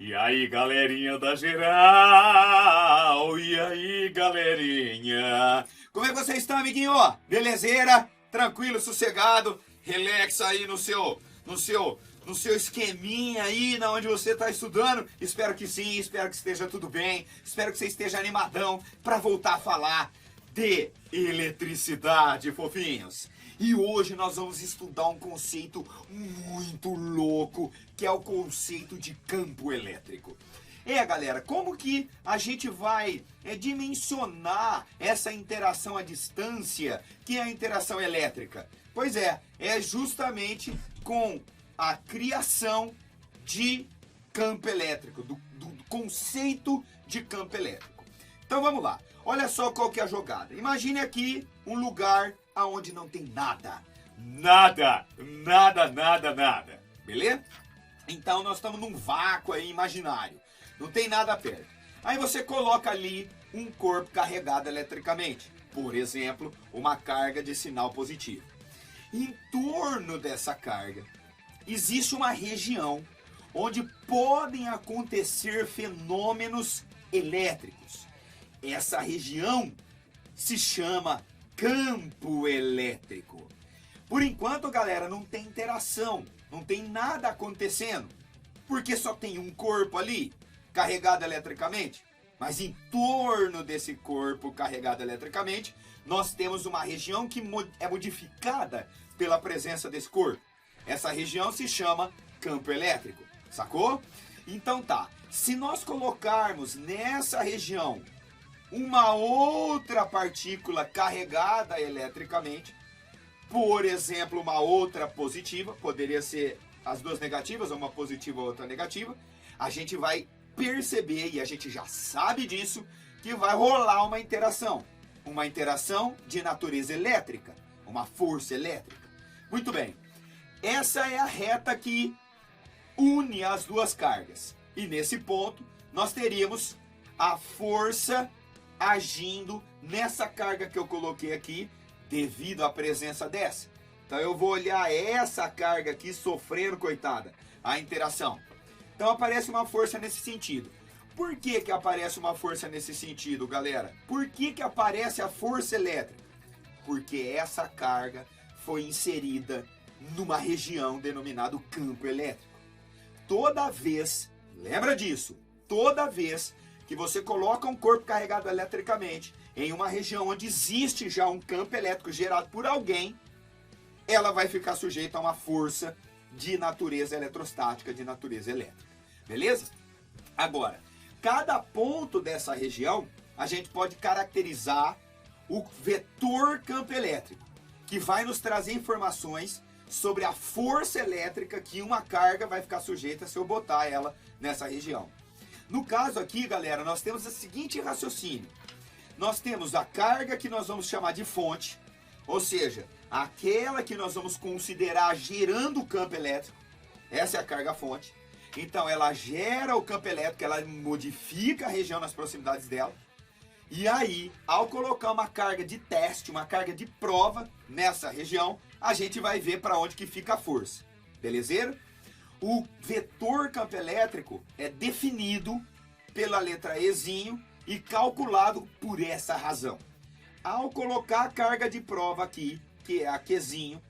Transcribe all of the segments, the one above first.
E aí, galerinha da geral? E aí, galerinha? Como é que você está, amiguinho? Belezeira? Tranquilo, sossegado? Relaxa aí no seu esqueminha aí, na onde você está estudando. Espero que sim, espero que esteja tudo bem. Espero que você esteja animadão para voltar a falar de eletricidade, fofinhos. E hoje nós vamos estudar um conceito muito louco, que é o conceito de campo elétrico. Galera, como que a gente vai dimensionar essa interação à distância, que é a interação elétrica? Pois é justamente com a criação de campo elétrico, do conceito de campo elétrico. Então vamos lá, olha só qual que é a jogada. Imagine aqui um lugar aonde não tem nada. Nada, beleza? Então nós estamos num vácuo aí imaginário, não tem nada perto. Aí você coloca ali um corpo carregado eletricamente, por exemplo, uma carga de sinal positivo. Em torno dessa carga existe uma região onde podem acontecer fenômenos elétricos. Essa região se chama campo elétrico. Por enquanto, galera, não tem interação, não tem nada acontecendo, porque só tem um corpo ali carregado eletricamente. Mas em torno desse corpo carregado eletricamente, nós temos uma região que é modificada pela presença desse corpo. Essa região se chama campo elétrico, sacou? Então tá, se nós colocarmos nessa região uma outra partícula carregada eletricamente, por exemplo, uma outra positiva, poderia ser as duas negativas, uma positiva ou outra negativa, a gente vai perceber, e a gente já sabe disso, que vai rolar uma interação de natureza elétrica, uma força elétrica. Muito bem, essa é a reta que une as duas cargas, e nesse ponto nós teríamos a força agindo nessa carga que eu coloquei aqui, devido à presença dessa. Então eu vou olhar essa carga aqui sofrendo, coitada, a interação. Então aparece uma força nesse sentido. Por que que aparece uma força nesse sentido, galera? Por que que aparece a força elétrica? Porque essa carga foi inserida numa região denominada campo elétrico. Toda vez, lembra disso, toda vez que você coloca um corpo carregado eletricamente em uma região onde existe já um campo elétrico gerado por alguém, ela vai ficar sujeita a uma força de natureza eletrostática, de natureza elétrica. Beleza? Agora, cada ponto dessa região, a gente pode caracterizar o vetor campo elétrico, que vai nos trazer informações sobre a força elétrica que uma carga vai ficar sujeita se eu botar ela nessa região. No caso aqui, galera, nós temos o seguinte raciocínio. Nós temos a carga que nós vamos chamar de fonte, ou seja, aquela que nós vamos considerar gerando o campo elétrico. Essa é a carga fonte. Então ela gera o campo elétrico, ela modifica a região nas proximidades dela. E aí, ao colocar uma carga de teste, uma carga de prova nessa região, a gente vai ver para onde que fica a força. Belezeira? O vetor campo elétrico é definido pela letra Ezinho e calculado por essa razão. Ao colocar a carga de prova aqui, que é a Qzinho,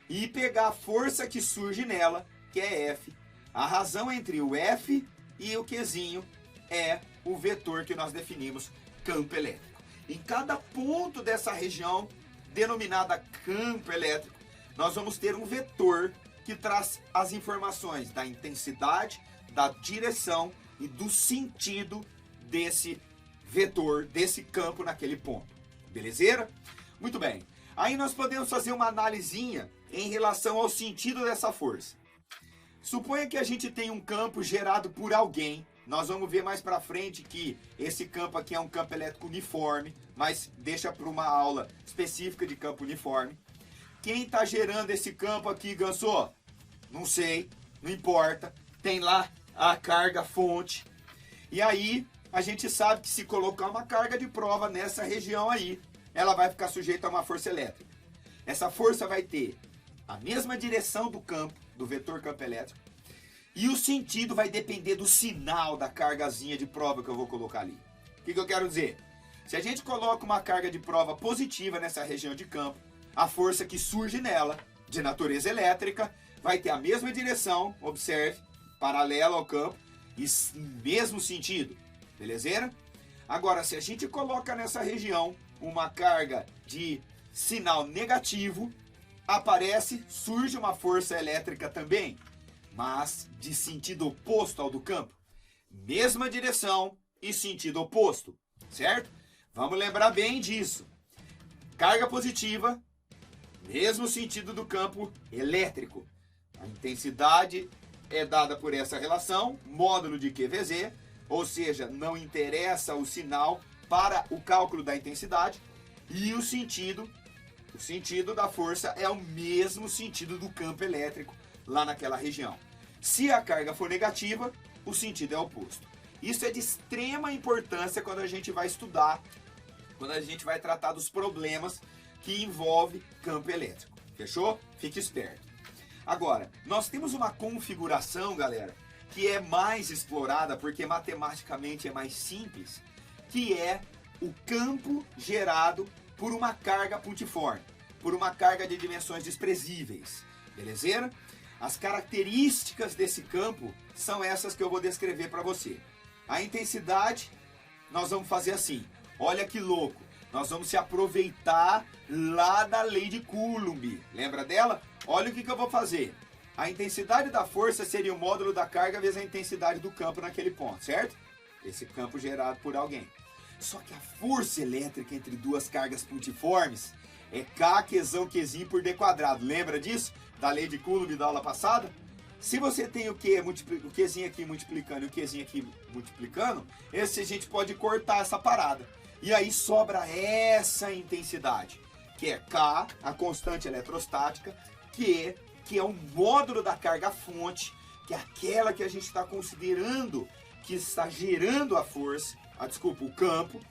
e pegar a força que surge nela, que é F, a razão entre o F e o Qzinho é o vetor que nós definimos campo elétrico. Em cada ponto dessa região, denominada campo elétrico, nós vamos ter um vetor que traz as informações da intensidade, da direção e do sentido desse vetor, desse campo naquele ponto. Belezeira? Muito bem. Aí nós podemos fazer uma analisinha em relação ao sentido dessa força. Suponha que a gente tem um campo gerado por alguém. Nós vamos ver mais pra frente que esse campo aqui é um campo elétrico uniforme, mas deixa para uma aula específica de campo uniforme. Quem está gerando esse campo aqui, Ganso? Não sei, não importa. Tem lá a carga fonte. E aí, a gente sabe que se colocar uma carga de prova nessa região aí, ela vai ficar sujeita a uma força elétrica. Essa força vai ter a mesma direção do campo, do vetor campo elétrico, E o sentido vai depender do sinal da cargazinha de prova que eu vou colocar ali. O que eu quero dizer? Se a gente coloca uma carga de prova positiva nessa região de campo, a força que surge nela, de natureza elétrica, vai ter a mesma direção, observe, paralela ao campo, e mesmo sentido, belezeira? Agora, se a gente coloca nessa região uma carga de sinal negativo, surge uma força elétrica também, mas de sentido oposto ao do campo. Mesma direção e sentido oposto, certo? Vamos lembrar bem disso. Carga positiva, mesmo sentido do campo elétrico. A intensidade é dada por essa relação, módulo de QVZ, ou seja, não interessa o sinal para o cálculo da intensidade, e o sentido da força é o mesmo sentido do campo elétrico lá naquela região. Se a carga for negativa, o sentido é oposto. Isso é de extrema importância quando a gente vai estudar, quando a gente vai tratar dos problemas que envolvem campo elétrico. Fechou? Fique esperto. Agora, nós temos uma configuração, galera, que é mais explorada porque matematicamente é mais simples, que é o campo gerado por uma carga pontiforme, por uma carga de dimensões desprezíveis. Belezeira? As características desse campo são essas que eu vou descrever para você. A intensidade, nós vamos fazer assim. Olha que louco. Nós vamos se aproveitar lá da lei de Coulomb. Lembra dela? Olha o que eu vou fazer. A intensidade da força seria o módulo da carga vezes a intensidade do campo naquele ponto, certo? Esse campo gerado por alguém. Só que a força elétrica entre duas cargas pontiformes é K Qzão Qzinho por D quadrado. Lembra disso? Da lei de Coulomb da aula passada? Se você tem o Qzinho aqui multiplicando e o Qzinho aqui multiplicando, esse a gente pode cortar essa parada. E aí sobra essa intensidade, que é K, a constante eletrostática, que é o módulo da carga fonte, que é aquela que a gente está considerando que está gerando a força, o campo,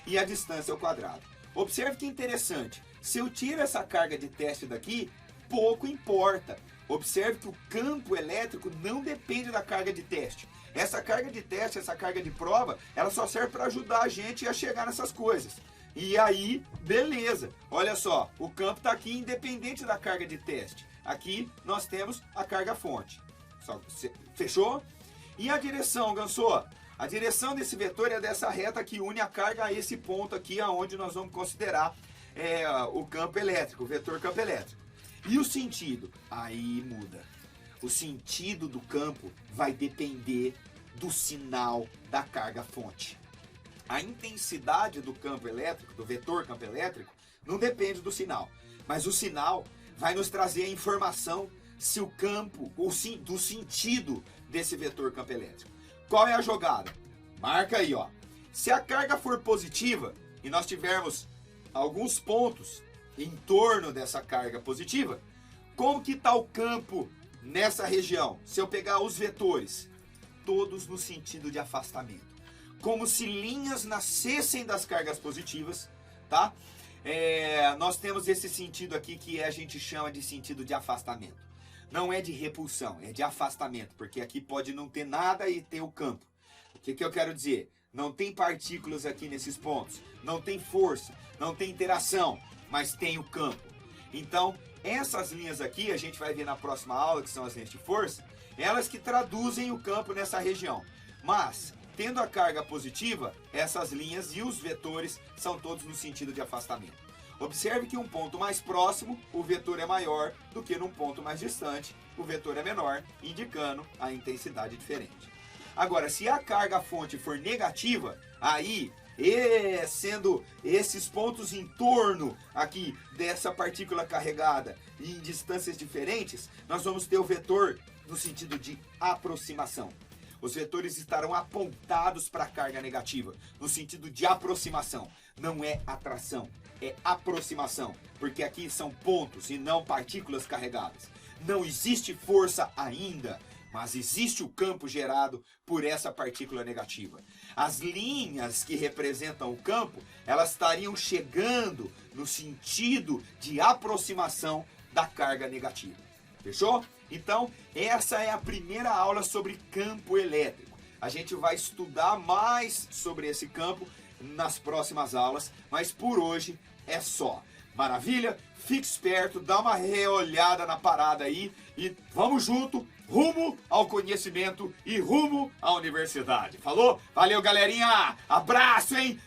e a distância ao quadrado. Observe que interessante, se eu tiro essa carga de teste daqui, pouco importa. Observe que o campo elétrico não depende da carga de teste. Essa carga de teste, essa carga de prova, ela só serve para ajudar a gente a chegar nessas coisas. E aí, beleza. Olha só, o campo está aqui independente da carga de teste. Aqui nós temos a carga fonte. Fechou? E a direção, Gansô? A direção desse vetor é dessa reta que une a carga a esse ponto aqui, aonde nós vamos considerar o campo elétrico, o vetor campo elétrico. E o sentido? Aí muda. O sentido do campo vai depender do sinal da carga fonte. A intensidade do campo elétrico, do vetor campo elétrico, não depende do sinal. Mas o sinal vai nos trazer a informação se o campo, do sentido desse vetor campo elétrico. Qual é a jogada? Marca aí, ó. Se a carga for positiva e nós tivermos alguns pontos em torno dessa carga positiva, como que está o campo nessa região? Se eu pegar os vetores, todos no sentido de afastamento. Como se linhas nascessem das cargas positivas, tá? Nós temos esse sentido aqui que a gente chama de sentido de afastamento. Não é de repulsão, é de afastamento, porque aqui pode não ter nada e ter o campo. O que eu quero dizer? Não tem partículas aqui nesses pontos, não tem força, não tem interação, mas tem o campo. Então, essas linhas aqui, a gente vai ver na próxima aula, que são as linhas de força, elas que traduzem o campo nessa região. Mas, tendo a carga positiva, essas linhas e os vetores são todos no sentido de afastamento. Observe que um ponto mais próximo, o vetor é maior do que num ponto mais distante, o vetor é menor, indicando a intensidade diferente. Agora, se a carga fonte for negativa, aí, sendo esses pontos em torno aqui dessa partícula carregada em distâncias diferentes, nós vamos ter o vetor no sentido de aproximação. Os vetores estarão apontados para a carga negativa, no sentido de aproximação. Não é atração, é aproximação, porque aqui são pontos e não partículas carregadas. Não existe força ainda, mas existe o campo gerado por essa partícula negativa. As linhas que representam o campo, elas estariam chegando no sentido de aproximação da carga negativa. Fechou? Então, essa é a primeira aula sobre campo elétrico. A gente vai estudar mais sobre esse campo nas próximas aulas, mas por hoje é só. Maravilha? Fique esperto, dá uma reolhada na parada aí e vamos junto, rumo ao conhecimento e rumo à universidade. Falou? Valeu, galerinha! Abraço, hein?